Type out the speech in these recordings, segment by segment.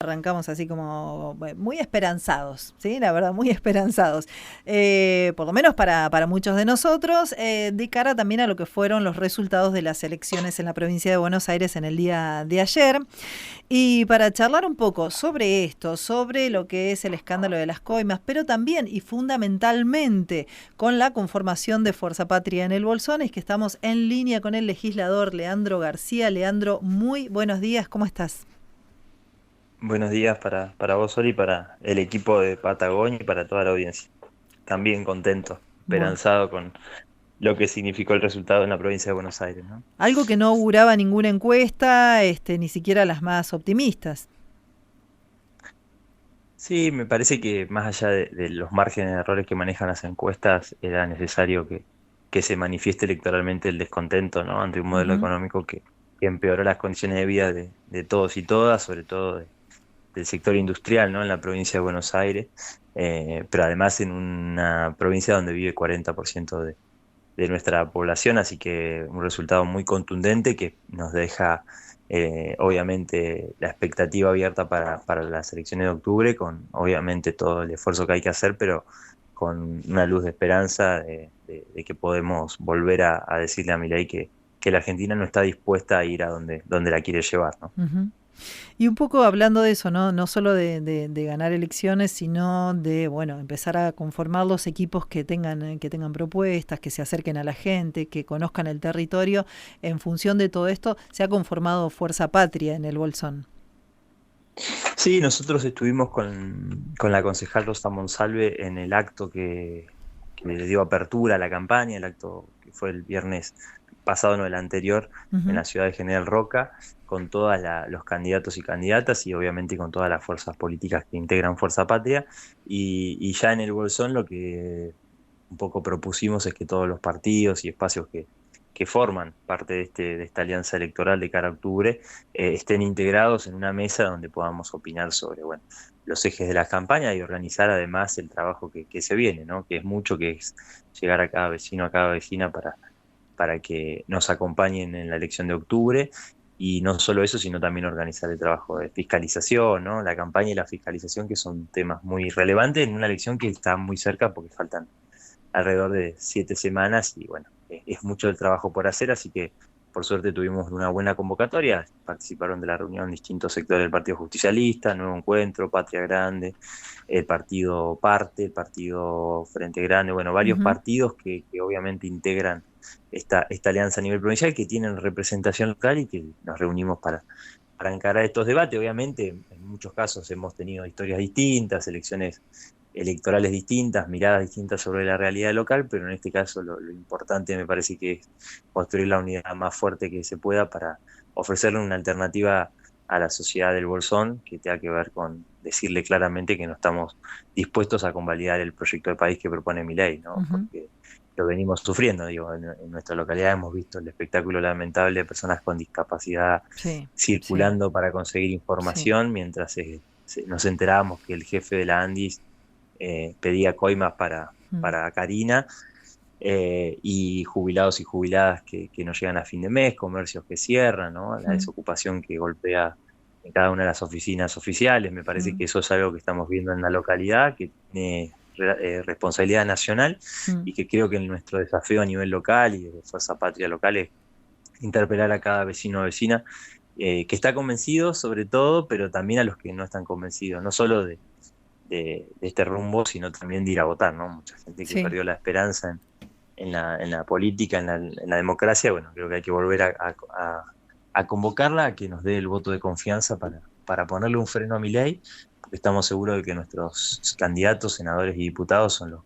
Arrancamos así como muy esperanzados, ¿sí? La verdad, muy esperanzados. Por lo menos para muchos de nosotros, de cara también a lo que fueron los resultados de las elecciones en la provincia de Buenos Aires en el día de ayer. Y para charlar un poco sobre esto, sobre lo que es el escándalo de las coimas, pero también y fundamentalmente con la conformación de Fuerza Patria en el Bolsón, es que estamos en línea con el legislador Leandro García. Leandro, muy buenos días, ¿cómo estás? Buenos días para vos, Oli, para el equipo de Patagonia y para toda la audiencia. También contento, Bueno, esperanzado con lo que significó el resultado en la provincia de Buenos Aires, ¿no? algo que no auguraba ninguna encuesta, ni siquiera las más optimistas. Sí, me parece que más allá de los márgenes de errores que manejan las encuestas, era necesario que se manifieste electoralmente el descontento, ¿no? Ante un modelo Ujú. económico que empeoró las condiciones de vida de todos y todas, sobre todo del sector industrial, ¿no? En la provincia de Buenos Aires, pero además en una provincia donde vive 40% de nuestra población, así que un resultado muy contundente que nos deja obviamente la expectativa abierta para las elecciones de octubre, con obviamente todo el esfuerzo que hay que hacer, pero con una luz de esperanza de que podemos volver a decirle a Milei que la Argentina no está dispuesta a ir a donde la quiere llevar, ¿no? Ujú. Y un poco hablando de eso, ¿no? No solo de ganar elecciones, sino de, bueno, empezar a conformar los equipos que tengan propuestas, que se acerquen a la gente, que conozcan el territorio. En función de todo esto, se ha conformado Fuerza Patria en el Bolsón. Sí, nosotros estuvimos con la concejal Rosa Monsalve en el acto que le dio apertura a la campaña, el acto que fue el viernes pasado, no el anterior, en Ujú. la ciudad de General Roca, con todos los candidatos y candidatas y obviamente con todas las fuerzas políticas que integran Fuerza Patria. Y ya en el Bolsón lo que un poco propusimos es que todos los partidos y espacios que forman parte de esta alianza electoral de cara a octubre estén integrados en una mesa donde podamos opinar sobre, bueno, los ejes de la campaña y organizar además el trabajo que se viene, ¿no? Que es mucho, que es llegar a cada vecino, a cada vecina para que nos acompañen en la elección de octubre. Y no solo eso, sino también organizar el trabajo de fiscalización, ¿no? La campaña y la fiscalización, que son temas muy relevantes en una elección que está muy cerca porque faltan alrededor de 7 semanas y bueno, es mucho el trabajo por hacer, así que por suerte tuvimos una buena convocatoria, participaron de la reunión distintos sectores del Partido Justicialista, Nuevo Encuentro, Patria Grande, el Partido Parte, el Partido Frente Grande, bueno, varios Ujú. partidos que obviamente integran esta alianza a nivel provincial, que tienen representación local y que nos reunimos para encarar estos debates. Obviamente, en muchos casos hemos tenido historias distintas, elecciones electorales distintas, miradas distintas sobre la realidad local, pero en este caso lo importante me parece que es construir la unidad más fuerte que se pueda para ofrecerle una alternativa a la sociedad del Bolsón que tenga que ver con decirle claramente que no estamos dispuestos a convalidar el proyecto de país que propone Milei, ¿no? Ujú. Porque lo venimos sufriendo, digo, en nuestra localidad hemos visto el espectáculo lamentable de personas con discapacidad Sí, sí, circulando para conseguir sí. información, mientras nos enterábamos que el jefe de la Andis pedía coimas Mm. para Karina, y jubilados y jubiladas que no llegan a fin de mes, comercios que cierran, ¿no? La Mm. desocupación que golpea en cada una de las oficinas oficiales. Me parece Mm. que eso es algo que estamos viendo en la localidad, que tiene responsabilidad nacional Mm. y que creo que nuestro desafío a nivel local y de Fuerza Patria local es interpelar a cada vecino o vecina que está convencido sobre todo, pero también a los que no están convencidos, no solo de este rumbo, sino también de ir a votar, ¿no? Mucha gente que Sí. perdió la esperanza en la política, en la democracia. Bueno, creo que hay que volver a convocarla, a que nos dé el voto de confianza para ponerle un freno a Milei, porque estamos seguros de que nuestros candidatos, senadores y diputados son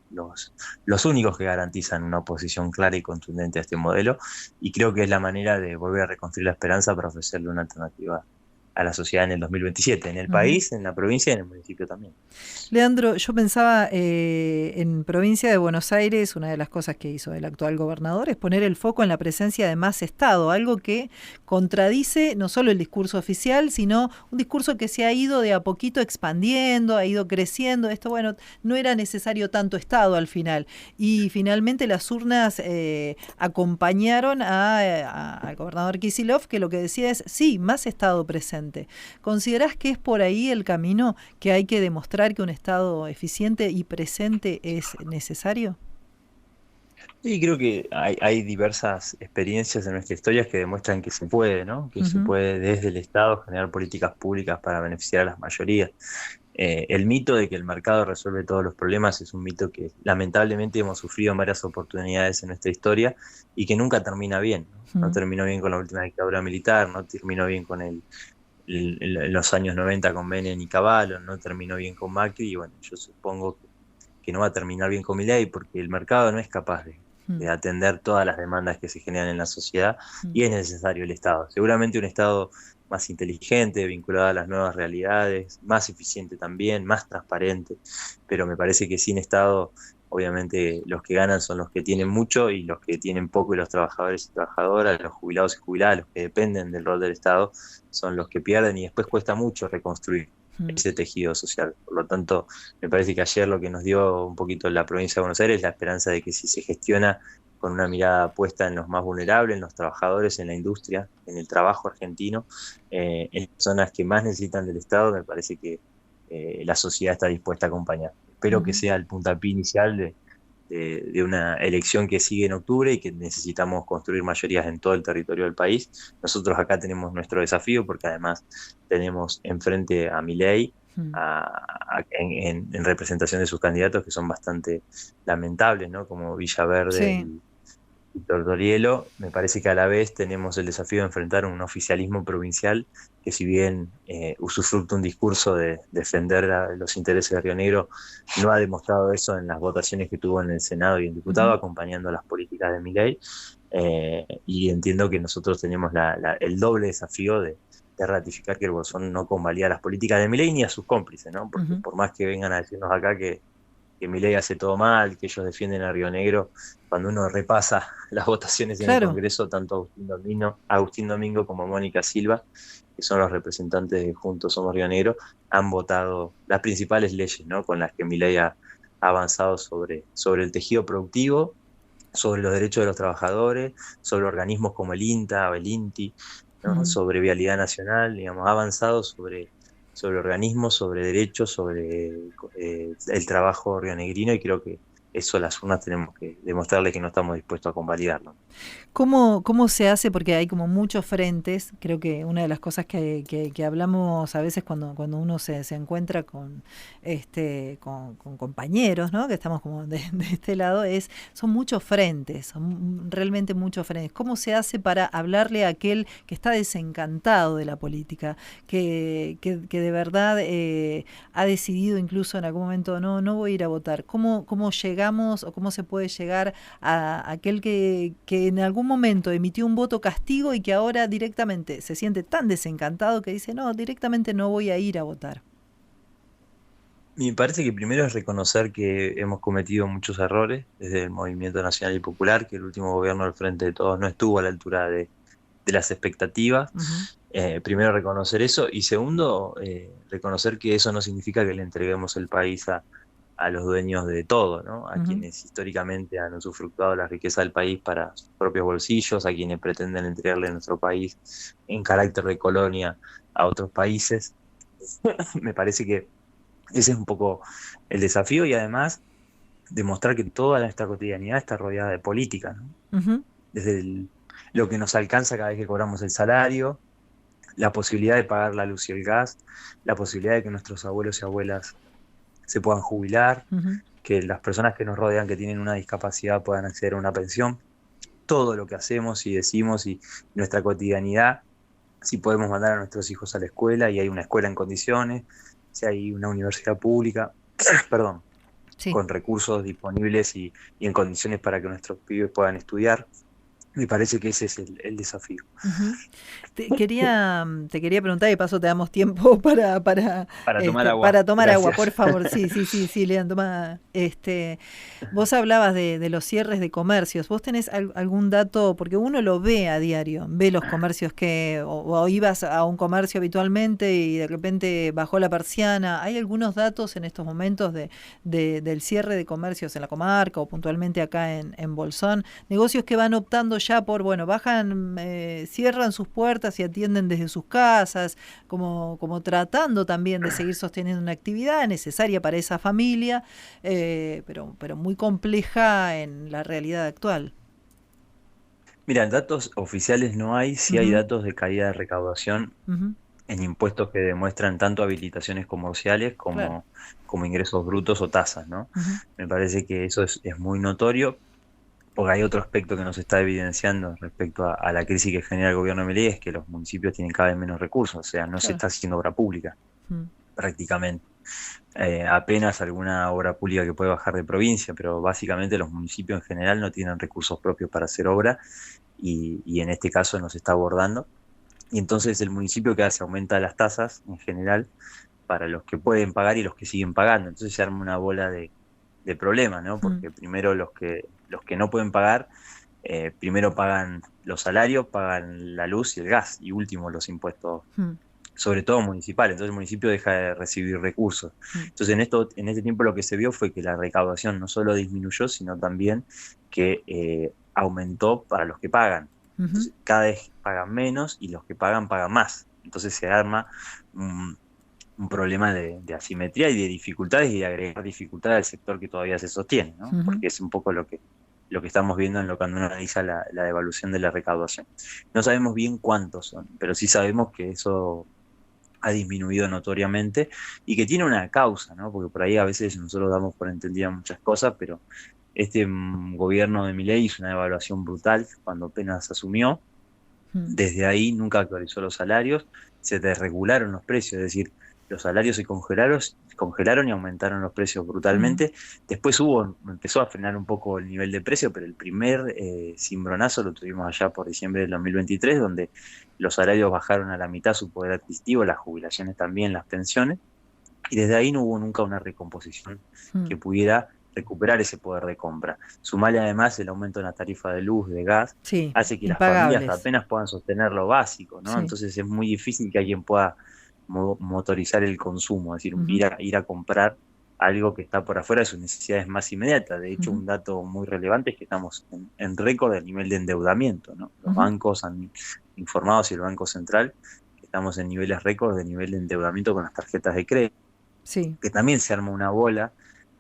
los únicos que garantizan una oposición clara y contundente a este modelo, y creo que es la manera de volver a reconstruir la esperanza para ofrecerle una alternativa a la sociedad en el 2027, en el Ujú. país, en la provincia y en el municipio también. Leandro, yo pensaba en provincia de Buenos Aires, una de las cosas que hizo el actual gobernador es poner el foco en la presencia de más Estado, algo que contradice no solo el discurso oficial, sino un discurso que se ha ido de a poquito expandiendo, ha ido creciendo. Esto, bueno, no era necesario tanto Estado al final. Y finalmente las urnas acompañaron al gobernador Kicillof, que lo que decía es, sí, más Estado presente. eficiente. ¿Considerás que es por ahí el camino, que hay que demostrar que un Estado eficiente y presente es necesario? Y creo que hay diversas experiencias en nuestra historia que demuestran que se puede, ¿no? Que se Ujú, puede desde el Estado generar políticas públicas para beneficiar a las mayorías. El mito de que el mercado resuelve todos los problemas es un mito que lamentablemente hemos sufrido en varias oportunidades en nuestra historia y que nunca termina bien, ¿no? No ujú, terminó bien con la última dictadura militar, no terminó bien con en los años 90 con Menem y Cavallo, no terminó bien con Macri y bueno, yo supongo que no va a terminar bien con Milei porque el mercado no es capaz ujú, de atender todas las demandas que se generan en la sociedad ujú, y es necesario el Estado. Seguramente un Estado más inteligente, vinculado a las nuevas realidades, más eficiente también, más transparente, pero me parece que sin Estado, obviamente los que ganan son los que tienen mucho y los que tienen poco y los trabajadores y trabajadoras, los jubilados y jubiladas, los que dependen del rol del Estado, son los que pierden y después cuesta mucho reconstruir ujú. ese tejido social. Por lo tanto, me parece que ayer lo que nos dio un poquito la provincia de Buenos Aires es la esperanza de que si se gestiona con una mirada puesta en los más vulnerables, en los trabajadores, en la industria, en el trabajo argentino, en las zonas que más necesitan del Estado, me parece que la sociedad está dispuesta a acompañar. Espero que Ujú. sea el puntapié inicial de una elección que sigue en octubre y que necesitamos construir mayorías en todo el territorio del país. Nosotros acá tenemos nuestro desafío porque además tenemos enfrente a Milei Mm. en representación de sus candidatos que son bastante lamentables, ¿no? Como Villaverde Sí. y Tortorielo. Me parece que a la vez tenemos el desafío de enfrentar un oficialismo provincial que si bien usufructa un discurso de defender los intereses de Río Negro, no ha demostrado eso en las votaciones que tuvo en el Senado y en diputado, Ujú. acompañando las políticas de Milei. Y entiendo que nosotros tenemos el doble desafío de ratificar que el Bolsón no convalida las políticas de Milei ni a sus cómplices, ¿no? Porque Ujú. por más que vengan a decirnos acá que Milei hace todo mal, que ellos defienden a Río Negro, cuando uno repasa las votaciones en el Claro. Congreso, tanto Agustín Domingo como Mónica Silva, que son los representantes de Juntos Somos Río Negro, han votado las principales leyes, ¿no? Con las que Milei ha avanzado sobre el tejido productivo, sobre los derechos de los trabajadores, sobre organismos como el INTA o el INTI, ¿no? Ujú. Sobre vialidad nacional, digamos, ha avanzado sobre organismos, sobre derechos, sobre el trabajo rionegrino y creo que eso las urnas tenemos que demostrarles que no estamos dispuestos a convalidarlo. ¿Cómo se hace? Porque hay como muchos frentes. Creo que una de las cosas que hablamos a veces cuando uno se encuentra con compañeros, ¿no? Que estamos como de este lado, son muchos frentes, son realmente muchos frentes. ¿Cómo se hace para hablarle a aquel que está desencantado de la política, que de verdad ha decidido incluso en algún momento no voy a ir a votar? ¿Cómo llegamos o cómo se puede llegar a aquel que en algún momento emitió un voto castigo y que ahora directamente se siente tan desencantado que dice, no, directamente no voy a ir a votar? Me parece que primero es reconocer que hemos cometido muchos errores desde el Movimiento Nacional y Popular, que el último gobierno del Frente de Todos no estuvo a la altura de las expectativas. Ujú, Primero reconocer eso y segundo, reconocer que eso no significa que le entreguemos el país a los dueños de todo, ¿no? A ujú, quienes históricamente han usufructuado la riqueza del país para sus propios bolsillos, a quienes pretenden entregarle nuestro país en carácter de colonia a otros países. Me parece que ese es un poco el desafío y además demostrar que toda nuestra cotidianidad está rodeada de política, ¿no? ujú, Desde lo que nos alcanza cada vez que cobramos el salario, la posibilidad de pagar la luz y el gas, la posibilidad de que nuestros abuelos y abuelas se puedan jubilar, ujú. que las personas que nos rodean que tienen una discapacidad puedan acceder a una pensión. Todo lo que hacemos y decimos y nuestra cotidianidad, si podemos mandar a nuestros hijos a la escuela y hay una escuela en condiciones, si hay una universidad pública, perdón, Sí. con recursos disponibles y en condiciones para que nuestros pibes puedan estudiar. Me parece que ese es el desafío. Ujú. Te quería preguntar, y de paso te damos tiempo Para tomar agua, para tomar agua, por gracias. favor. Sí, sí, sí, sí, Lean, toma. Vos hablabas de los cierres de comercios. ¿Vos tenés algún dato? Porque uno lo ve a diario, ve los comercios o ibas a un comercio habitualmente y de repente bajó la persiana. ¿Hay algunos datos en estos momentos del cierre de comercios en la comarca o puntualmente acá en Bolsón? Negocios que van optando ya por, bueno, bajan, cierran sus puertas y atienden desde sus casas, como tratando también de seguir sosteniendo una actividad necesaria para esa familia, pero muy compleja en la realidad actual. Mira, datos oficiales no hay, sí hay Ujú, datos de caída de recaudación ujú, en impuestos que demuestran tanto habilitaciones comerciales claro. como ingresos brutos o tasas, ¿no? Ujú, Me parece que eso es muy notorio, porque hay otro aspecto que nos está evidenciando respecto a la crisis que genera el gobierno de Milei, es que los municipios tienen cada vez menos recursos, o sea, no se claro. está haciendo obra pública Mm, prácticamente. Apenas alguna obra pública que puede bajar de provincia, pero básicamente los municipios en general no tienen recursos propios para hacer obra y en este caso nos está abordando. Y entonces el municipio que hace aumenta las tasas en general para los que pueden pagar y los que siguen pagando. Entonces se arma una bola de problemas, ¿no? mm, Porque primero los que no pueden pagar, primero pagan los salarios, pagan la luz y el gas, y último los impuestos, mm, sobre todo municipales. Entonces el municipio deja de recibir recursos. mm, Entonces en este tiempo lo que se vio fue que la recaudación no solo disminuyó, sino también que aumentó para los que pagan. ujú, Entonces cada vez pagan menos y los que pagan más. Entonces se arma un, un problema de asimetría y de dificultades y de agregar dificultades al sector que todavía se sostiene, ¿no? ujú, Porque es un poco lo que estamos viendo en lo cuando uno analiza la devaluación de la recaudación. No sabemos bien cuántos son, pero sí sabemos que eso ha disminuido notoriamente y que tiene una causa, ¿no? Porque por ahí a veces nosotros damos por entendidas muchas cosas, pero este gobierno de Milei hizo una devaluación brutal cuando apenas asumió. mm, Desde ahí nunca actualizó los salarios, se desregularon los precios, es decir, los salarios congelaron y aumentaron los precios ujú, brutalmente. Después empezó a frenar un poco el nivel de precio, pero el primer cimbronazo lo tuvimos allá por diciembre del 2023, donde los salarios bajaron a la mitad su poder adquisitivo, las jubilaciones también, las pensiones, y desde ahí no hubo nunca una recomposición que mm. pudiera recuperar ese poder de compra. Sumale además el aumento en la tarifa de luz, de gas, Sí, hace que las familias impagables. apenas puedan sostener lo básico, ¿no? Sí. Entonces es muy difícil que alguien pueda motorizar el consumo, es decir, Ujú, ir a comprar algo que está por afuera de sus necesidades más inmediatas. De hecho, ujú, un dato muy relevante es que estamos en récord del nivel de endeudamiento, ¿no? Los ujú. bancos han informado, y el Banco Central, que estamos en niveles récord de nivel de endeudamiento con las tarjetas de crédito, Sí. que también se arma una bola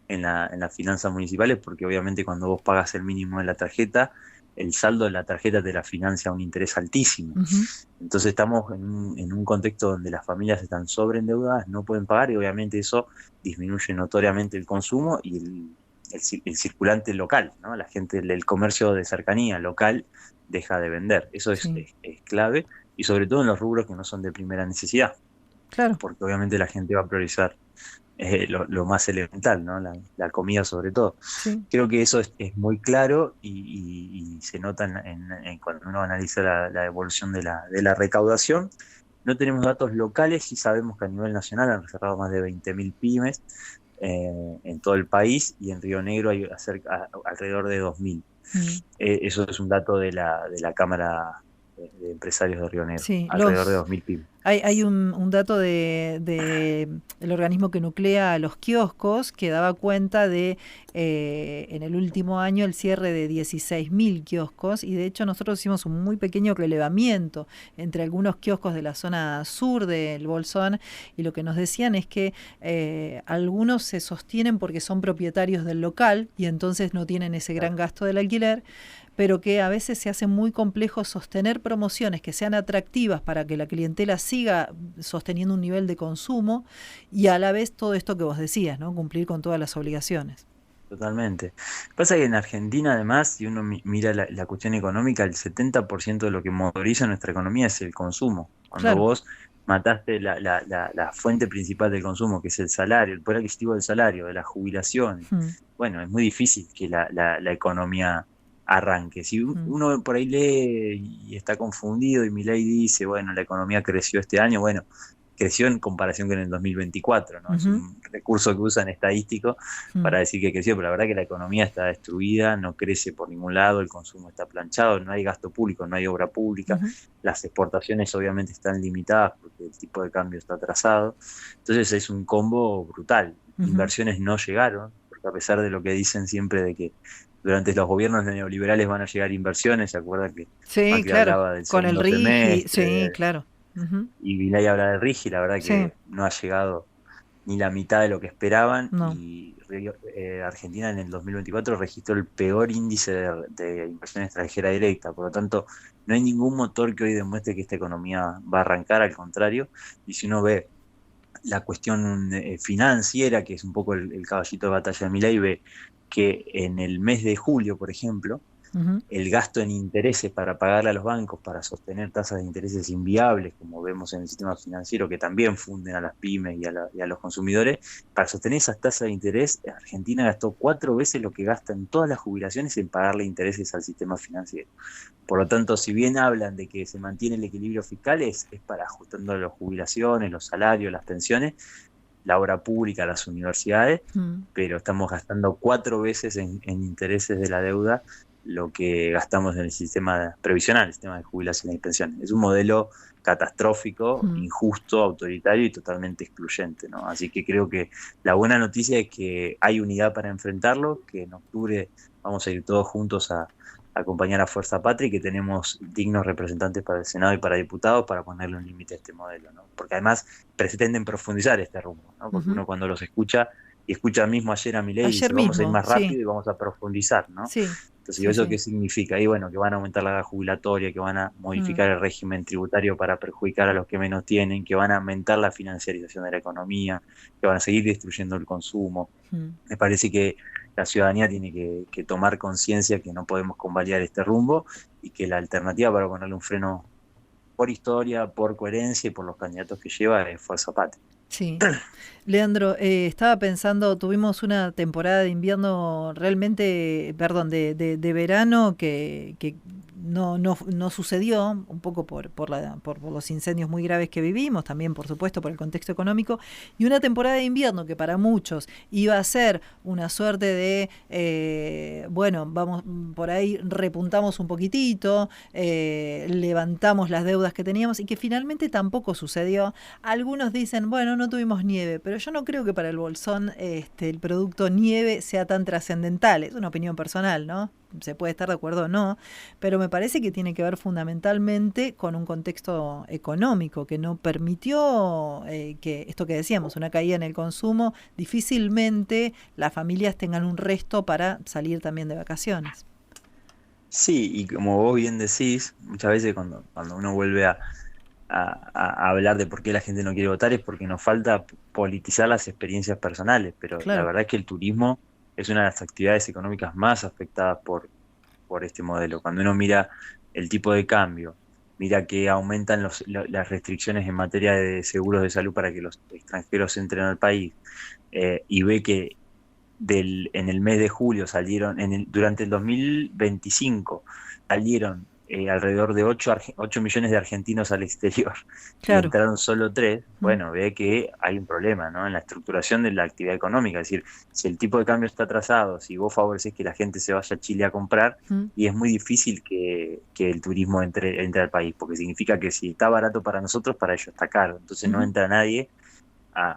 en las finanzas municipales, porque obviamente cuando vos pagas el mínimo de la tarjeta, el saldo de la tarjeta te la financia a un interés altísimo. Ujú, Entonces estamos en un contexto donde las familias están sobreendeudadas, no pueden pagar y obviamente eso disminuye notoriamente el consumo y el circulante local, ¿no? La gente, el comercio de cercanía local deja de vender. Eso sí, es clave y sobre todo en los rubros que no son de primera necesidad, claro. porque obviamente la gente va a priorizar lo más elemental, ¿no? La comida sobre todo. Sí. Creo que eso es muy claro y se nota cuando uno analiza la evolución de la recaudación. No tenemos datos locales y sabemos que a nivel nacional han cerrado más de 20.000 pymes en todo el país y en Río Negro hay alrededor de 2.000. Mm. Eso es un dato de la Cámara de Empresarios de Río Negro, Sí, alrededor de 2.000 pymes. hay un dato de el organismo que nuclea a los kioscos que daba cuenta de en el último año el cierre de 16.000 kioscos y de hecho nosotros hicimos un muy pequeño relevamiento entre algunos kioscos de la zona sur del Bolsón y lo que nos decían es que algunos se sostienen porque son propietarios del local y entonces no tienen ese gran gasto del alquiler, pero que a veces se hace muy complejo sostener promociones que sean atractivas para que la clientela siga sosteniendo un nivel de consumo y a la vez todo esto que vos decías, ¿no? Cumplir con todas las obligaciones. Totalmente. Pasa que en Argentina, además, si uno mira la cuestión económica, el 70% de lo que motoriza nuestra economía es el consumo. Cuando Claro. vos mataste la fuente principal del consumo, que es el salario, el poder adquisitivo del salario, de las jubilaciones, Mm, bueno, es muy difícil que la economía arranque. Si mm, uno por ahí lee y está confundido y Milei dice, bueno, la economía creció este año, bueno, creció en comparación con el 2024, ¿no? Es ujú, un recurso que usan estadístico mm, para decir que creció, pero la verdad que la economía está destruida, no crece por ningún lado, el consumo está planchado, no hay gasto público, no hay obra pública, ujú, las exportaciones obviamente están limitadas porque el tipo de cambio está atrasado, entonces es un combo brutal. ujú, Inversiones no llegaron, porque a pesar de lo que dicen siempre de que durante los gobiernos neoliberales van a llegar inversiones, ¿se acuerdan que Sí, Macri claro. hablaba del Con el segundo RIGI, sí, semestre claro. Ujú. y Milei habla del RIGI? La verdad Sí, que no ha llegado ni la mitad de lo que esperaban no. y Argentina en el 2024 registró el peor índice de inversión extranjera directa. Por lo tanto, no hay ningún motor que hoy demuestre que esta economía va a arrancar, al contrario. Y si uno ve la cuestión financiera, que es un poco el caballito de batalla de Milei, ve que en el mes de julio, por ejemplo, Ujú. el gasto en intereses para pagarle a los bancos, para sostener tasas de intereses inviables, como vemos en el sistema financiero, que también funden a las pymes y a los consumidores, para sostener esas tasas de interés, Argentina gastó 4 veces lo que gasta en todas las jubilaciones en pagarle intereses al sistema financiero. Por lo tanto, si bien hablan de que se mantiene el equilibrio fiscal, es para ajustando las jubilaciones, los salarios, las pensiones, la obra pública, las universidades, Mm. pero estamos gastando 4 veces en intereses de la deuda lo que gastamos en el sistema previsional, el sistema de jubilaciones y pensiones. Es un modelo catastrófico, Mm. injusto, autoritario y totalmente excluyente, ¿no? Así que creo que la buena noticia es que hay unidad para enfrentarlo, que en octubre vamos a ir todos juntos a acompañar a Fuerza Patria y que tenemos dignos representantes para el Senado y para diputados para ponerle un límite a este modelo, ¿no? Porque además pretenden profundizar este rumbo, ¿no? Porque Ujú. uno cuando los escucha y escucha mismo ayer a Milei Ayer dice vamos a ir mismo, más sí, rápido y vamos a profundizar, ¿no? sí, Entonces, ¿y sí, eso sí. qué significa? Y bueno, que van a aumentar la edad jubilatoria, que van a Mm. modificar el régimen tributario para perjudicar a los que menos tienen, que van a aumentar la financiarización de la economía, que van a seguir destruyendo el consumo. Mm. Me parece que la ciudadanía tiene que tomar conciencia que no podemos convalidar este rumbo y que la alternativa para ponerle un freno por historia, por coherencia y por los candidatos que lleva es Fuerza Patria. Sí. Leandro, estaba pensando, tuvimos una temporada de invierno realmente, perdón, de verano que no sucedió, un poco por los incendios muy graves que vivimos, también por supuesto por el contexto económico, y una temporada de invierno que para muchos iba a ser una suerte de, bueno, vamos por ahí, repuntamos un poquitito, levantamos las deudas que teníamos y que finalmente tampoco sucedió. Algunos dicen, bueno, no tuvimos nieve, pero yo no creo que para el Bolsón el producto nieve sea tan trascendental. Es una opinión personal, ¿no? Se puede estar de acuerdo o no, pero me parece que tiene que ver fundamentalmente con un contexto económico que no permitió que esto que decíamos, una caída en el consumo, difícilmente las familias tengan un resto para salir también de vacaciones. Sí, y como vos bien decís, muchas veces cuando uno vuelve a hablar de por qué la gente no quiere votar es porque nos falta politizar las experiencias personales, pero la Claro. verdad es que el turismo es una de las actividades económicas más afectadas por este modelo. Cuando uno mira el tipo de cambio, mira que aumentan las restricciones en materia de seguros de salud para que los extranjeros entren al país, y ve que en el mes de julio salieron, durante el 2025 salieron alrededor de 8 millones de argentinos al exterior y Claro. entraron solo 3. Mm. Bueno, ve que hay un problema, ¿no? En la estructuración de la actividad económica. Es decir, si el tipo de cambio está atrasado, si vos favoreces que la gente se vaya a Chile a comprar, Mm. y es muy difícil que el turismo entre al país, porque significa que si está barato para nosotros, para ellos está caro. Entonces no Ujú. entra nadie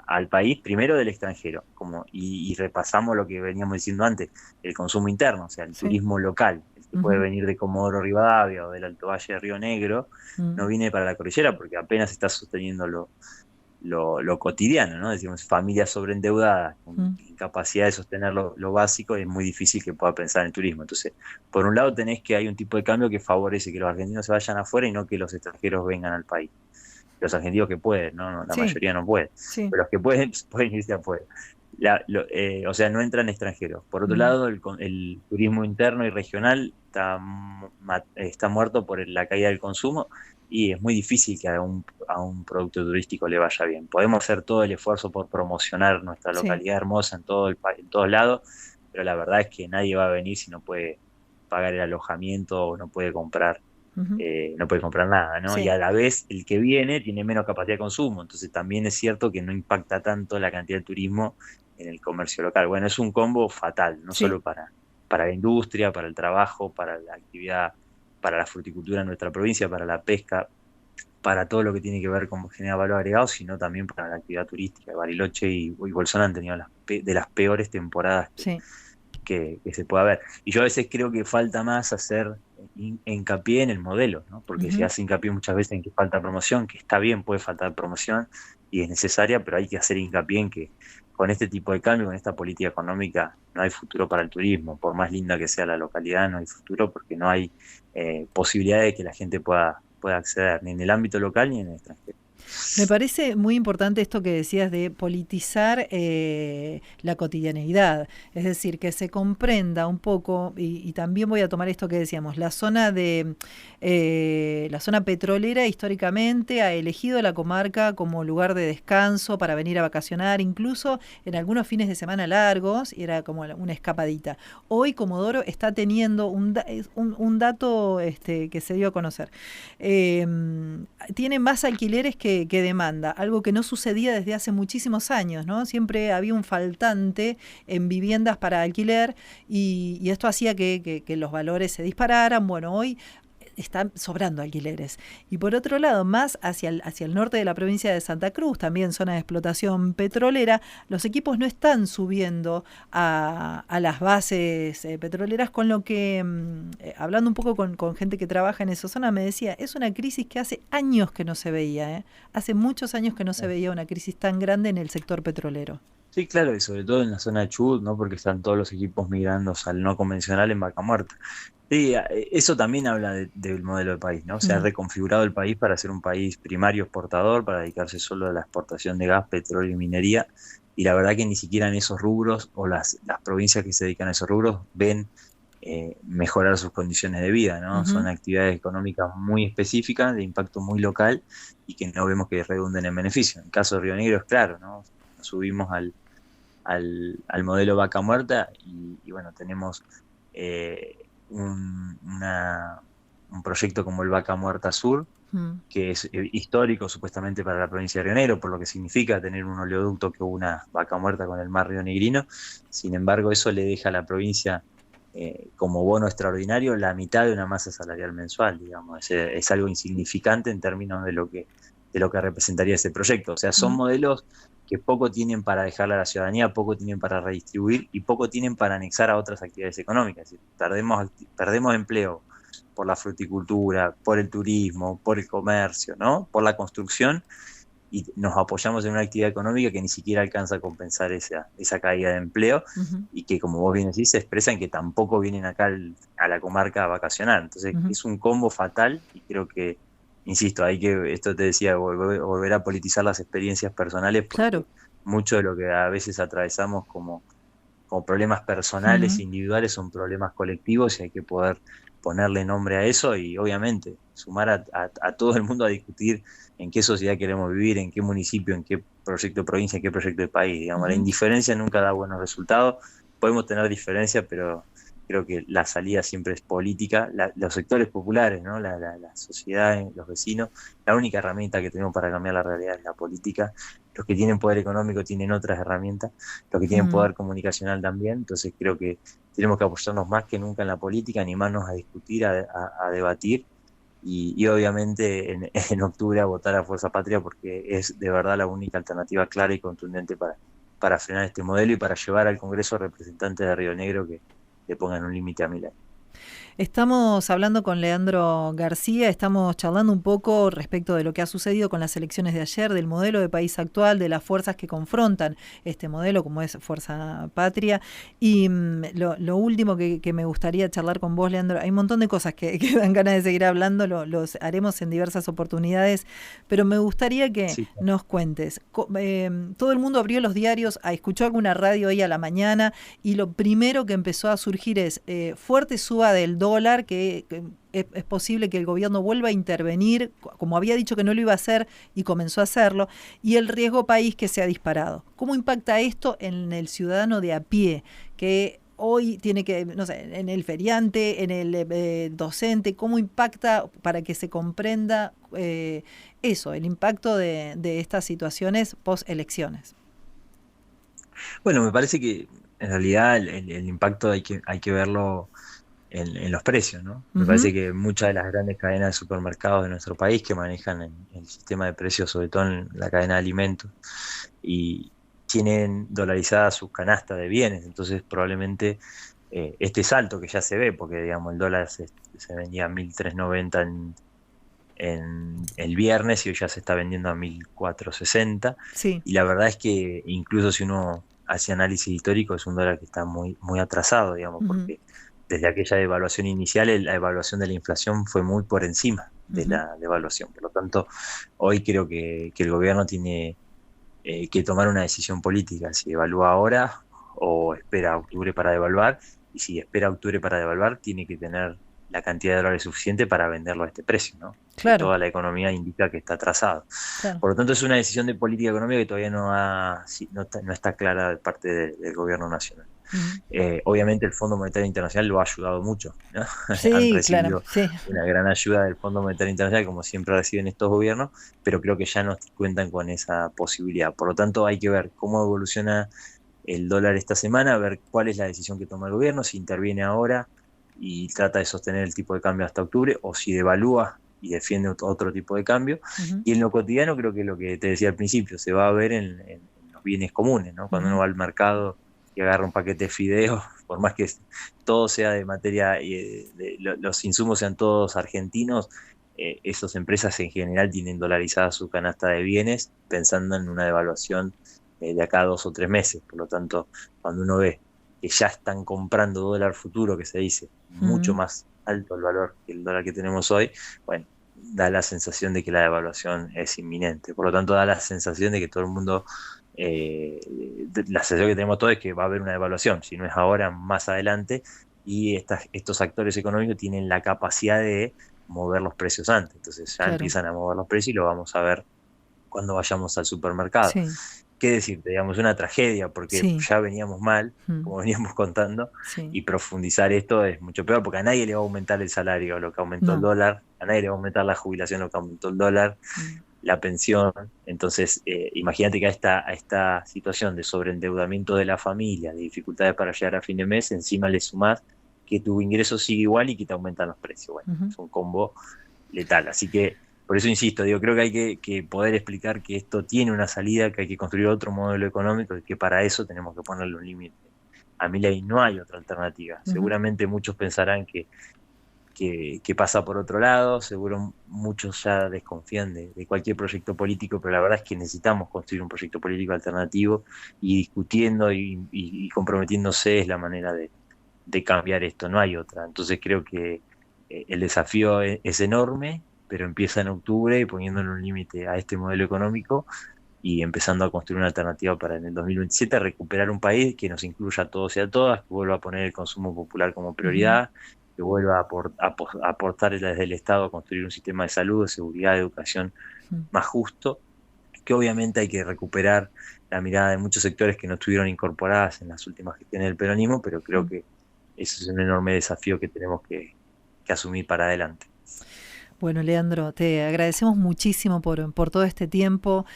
al país, primero del extranjero, y repasamos lo que veníamos diciendo antes, el consumo interno, o sea, el Sí. turismo local, el que puede Ujú. venir de Comodoro Rivadavia o del Alto Valle de Río Negro, Mm. no viene para la cordillera porque apenas está sosteniendo lo cotidiano, ¿no? Decimos, familias sobreendeudadas, con Mm. incapacidad de sostener lo básico, es muy difícil que pueda pensar en el turismo. Entonces, por un lado tenés que hay un tipo de cambio que favorece que los argentinos se vayan afuera y no que los extranjeros vengan al país. Los argentinos que pueden, ¿no? La Sí, mayoría no puede, sí. pero los que pueden, pueden irse afuera. O sea, no entran extranjeros. Por otro Mm. lado, el turismo interno y regional está muerto por la caída del consumo y es muy difícil que a un producto turístico le vaya bien. Podemos hacer todo el esfuerzo por promocionar nuestra Sí. localidad hermosa en todo el país, en todos lados, pero la verdad es que nadie va a venir si no puede pagar el alojamiento o Ujú. no puede comprar nada, ¿no? Y Sí. a la vez el que viene tiene menos capacidad de consumo, entonces también es cierto que no impacta tanto la cantidad de turismo en el comercio local. Bueno, es un combo fatal, no Sí. solo para la industria, para el trabajo, para la actividad, para la fruticultura en nuestra provincia, para la pesca, para todo lo que tiene que ver con generar valor agregado, sino también para la actividad turística. Bariloche y Bolsón han tenido de las peores temporadas Sí. que se pueda ver. Y yo a veces creo que falta más hacer hincapié en el modelo, ¿no? Porque se Ujú. hace hincapié muchas veces en que falta promoción, que está bien, puede faltar promoción y es necesaria, pero hay que hacer hincapié en que con este tipo de cambio, con esta política económica, no hay futuro para el turismo. Por más linda que sea la localidad, no hay futuro porque no hay posibilidad de que la gente pueda acceder, ni en el ámbito local ni en el extranjero. Me parece muy importante esto que decías de politizar la cotidianeidad, es decir, que se comprenda un poco, y también voy a tomar esto que decíamos, la zona petrolera históricamente ha elegido la comarca como lugar de descanso para venir a vacacionar, incluso en algunos fines de semana largos, y era como una escapadita. Hoy Comodoro está teniendo un dato que se dio a conocer. Eh, Tiene más alquileres que demanda, algo que no sucedía desde hace muchísimos años, ¿no? Siempre había un faltante en viviendas para alquiler y esto hacía que los valores se dispararan. Bueno, hoy están sobrando alquileres. Y por otro lado, más hacia el norte de la provincia de Santa Cruz, también zona de explotación petrolera, los equipos no están subiendo a las bases petroleras, con lo que, hablando un poco con gente que trabaja en esa zona, me decía, es una crisis que hace años que no se veía, ¿eh? Hace muchos años que no se veía una crisis tan grande en el sector petrolero. Sí, claro, y sobre todo en la zona de Chubut, ¿no? Porque están todos los equipos migrando al no convencional en Vaca Muerta. Sí, eso también habla del modelo de país, ¿no? Se ha Mm. reconfigurado el país para ser un país primario exportador, para dedicarse solo a la exportación de gas, petróleo y minería, y la verdad que ni siquiera en esos rubros, o las provincias que se dedican a esos rubros, ven mejorar sus condiciones de vida, ¿no? Ujú. Son actividades económicas muy específicas, de impacto muy local, y que no vemos que redunden en beneficio. En el caso de Río Negro es claro, ¿no? Subimos al modelo vaca muerta y bueno, tenemos eh, un proyecto como el Vaca Muerta Sur, Mm. que es histórico supuestamente para la provincia de Río Negro, por lo que significa tener un oleoducto que una vaca muerta con el mar rionegrino. Sin embargo, eso le deja a la provincia como bono extraordinario la mitad de una masa salarial mensual, digamos. Es algo insignificante en términos de lo que representaría ese proyecto. O sea, son Mm. modelos que poco tienen para dejarle a la ciudadanía, poco tienen para redistribuir y poco tienen para anexar a otras actividades económicas. Es decir, perdemos empleo por la fruticultura, por el turismo, por el comercio, ¿no? Por la construcción, y nos apoyamos en una actividad económica que ni siquiera alcanza a compensar esa caída de empleo, Ujú. y que, como vos bien decís, se expresa en que tampoco vienen acá a la comarca a vacacionar. Entonces Ujú. es un combo fatal, y creo que, insisto, esto te decía, volver a politizar las experiencias personales, Claro. porque mucho de lo que a veces atravesamos como problemas personales, Ujú. individuales, son problemas colectivos, y hay que poder ponerle nombre a eso y obviamente sumar a todo el mundo a discutir en qué sociedad queremos vivir, en qué municipio, en qué proyecto de provincia, en qué proyecto de país. Digamos, la Ujú. indiferencia nunca da buenos resultados. Podemos tener diferencias, pero creo que la salida siempre es política. Los sectores populares, ¿no? La sociedad, los vecinos, la única herramienta que tenemos para cambiar la realidad es la política. Los que tienen poder económico tienen otras herramientas, los que tienen Mm. poder comunicacional también. Entonces creo que tenemos que apoyarnos más que nunca en la política, animarnos a discutir, a debatir, y obviamente en octubre a votar a Fuerza Patria, porque es de verdad la única alternativa clara y contundente para frenar este modelo y para llevar al Congreso representantes de Río Negro que le pongan un límite a Milei. Estamos hablando con Leandro García, estamos charlando un poco respecto de lo que ha sucedido con las elecciones de ayer, del modelo de país actual, de las fuerzas que confrontan este modelo, como es Fuerza Patria. Y lo último que me gustaría charlar con vos, Leandro, hay un montón de cosas que dan ganas de seguir hablando, los haremos en diversas oportunidades, pero me gustaría que Sí, nos cuentes. Todo el mundo abrió los diarios, escuchó alguna radio hoy a la mañana, y lo primero que empezó a surgir es fuerte suba del dólar, que es posible que el gobierno vuelva a intervenir, como había dicho que no lo iba a hacer y comenzó a hacerlo, y el riesgo país que se ha disparado. ¿Cómo impacta esto en el ciudadano de a pie, que hoy tiene que, no sé, en el feriante, en el docente? ¿Cómo impacta para que se comprenda eso, el impacto de estas situaciones post-elecciones? bueno, me parece que en realidad el impacto hay que verlo en los precios, ¿no? Me Ujú. parece que muchas de las grandes cadenas de supermercados de nuestro país que manejan el sistema de precios, sobre todo en la cadena de alimentos, y tienen dolarizada su canasta de bienes, entonces probablemente este salto que ya se ve, porque digamos el dólar se vendía a 1.390 en el viernes y hoy ya se está vendiendo a 1.460, Sí. y la verdad es que incluso si uno hace análisis histórico es un dólar que está muy, muy atrasado, digamos, Ujú, porque desde aquella devaluación inicial la evaluación de la inflación fue muy por encima de ujú. la devaluación. Por lo tanto, hoy creo que el gobierno tiene que tomar una decisión política, si evalúa ahora o espera a octubre para devaluar, y si espera a octubre para devaluar, tiene que tener la cantidad de dólares suficiente para venderlo a este precio, ¿no? Que Claro, toda la economía indica que está atrasado. claro. Por lo tanto, es una decisión de política económica que todavía no está clara de parte del gobierno nacional. Ujú. Obviamente el Fondo Monetario Internacional lo ha ayudado mucho, ¿no? Han Sí, claro, recibido sí. una gran ayuda del Fondo Monetario Internacional, como siempre reciben estos gobiernos, pero creo que ya no cuentan con esa posibilidad. Por lo tanto, hay que ver cómo evoluciona el dólar esta semana, ver cuál es la decisión que toma el gobierno, si interviene ahora y trata de sostener el tipo de cambio hasta octubre, o si devalúa y defiende otro tipo de cambio. Ujú, Y en lo cotidiano creo que lo que te decía al principio, se va a ver en los bienes comunes, ¿no? Cuando uno ujú. va al mercado y agarra un paquete de fideos, por más que todo sea de materia, los insumos sean todos argentinos, esas empresas en general tienen dolarizada su canasta de bienes pensando en una devaluación de acá a 2 o 3 meses. Por lo tanto, cuando uno ve que ya están comprando dólar futuro, que se dice mucho Ujú, más alto el valor que el dólar que tenemos hoy, bueno, da la sensación de que la devaluación es inminente. Por lo tanto, da la sensación de que todo el mundo, la sensación que tenemos todos es que va a haber una devaluación, si no es ahora, más adelante, y estos actores económicos tienen la capacidad de mover los precios antes. Entonces ya claro, empiezan a mover los precios y lo vamos a ver cuando vayamos al supermercado. sí, ¿Qué decirte? Digamos, una tragedia, porque sí, ya veníamos mal, mm, como veníamos contando, sí, y profundizar esto es mucho peor, porque a nadie le va a aumentar el salario lo que aumentó el no, dólar, a nadie le va a aumentar la jubilación lo que aumentó el dólar, mm, la pensión. Entonces, imagínate que a esta situación de sobreendeudamiento de la familia, de dificultades para llegar a fin de mes, encima le sumás que tu ingreso sigue igual y que te aumentan los precios. Bueno, ujú, es un combo letal. Así que, por eso insisto, digo, creo que hay que poder explicar que esto tiene una salida, que hay que construir otro modelo económico y que para eso tenemos que ponerle un límite. A mi ley no hay otra alternativa. ujú, Seguramente muchos pensarán que pasa por otro lado, seguro muchos ya desconfían de cualquier proyecto político, pero la verdad es que necesitamos construir un proyecto político alternativo, y discutiendo y comprometiéndose es la manera de cambiar esto, no hay otra. Entonces creo que el desafío es enorme, pero empieza en octubre y poniéndole un límite a este modelo económico y empezando a construir una alternativa para en el 2027 recuperar un país que nos incluya a todos y a todas, que vuelva a poner el consumo popular como ujú, prioridad, que vuelva a aportar desde el Estado a construir un sistema de salud, de seguridad, de educación ujú. más justo, que obviamente hay que recuperar la mirada de muchos sectores que no estuvieron incorporadas en las últimas gestiones del peronismo, pero creo Mm. que eso es un enorme desafío que tenemos que asumir para adelante. Bueno, Leandro, te agradecemos muchísimo por todo este tiempo.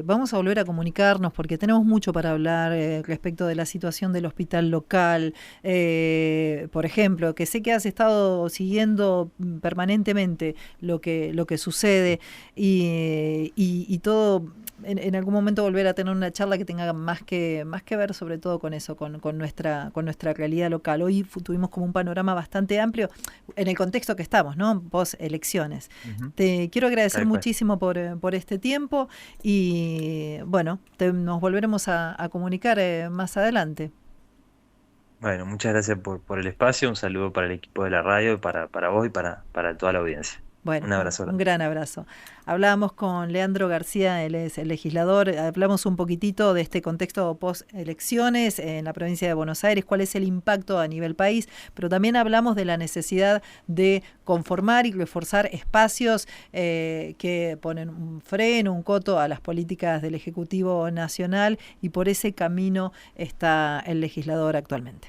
Vamos a volver a comunicarnos porque tenemos mucho para hablar respecto de la situación del hospital local. Por ejemplo, que sé que has estado siguiendo permanentemente lo que sucede y todo. En algún momento volver a tener una charla que tenga más que ver sobre todo con eso, con nuestra realidad local. Hoy tuvimos como un panorama bastante amplio en el contexto que estamos, ¿no? Post elecciones. Ujú. Te quiero agradecer Tal cual. muchísimo por este tiempo y bueno, nos volveremos a comunicar más adelante. Bueno, muchas gracias por el espacio, un saludo para el equipo de la radio, para vos y para toda la audiencia. Bueno, Un abrazo un grande. gran abrazo. Hablábamos con Leandro García, él es el legislador, hablamos un poquitito de este contexto post-elecciones en la provincia de Buenos Aires, cuál es el impacto a nivel país, pero también hablamos de la necesidad de conformar y reforzar espacios que ponen un freno, un coto a las políticas del Ejecutivo Nacional y por ese camino está el legislador actualmente.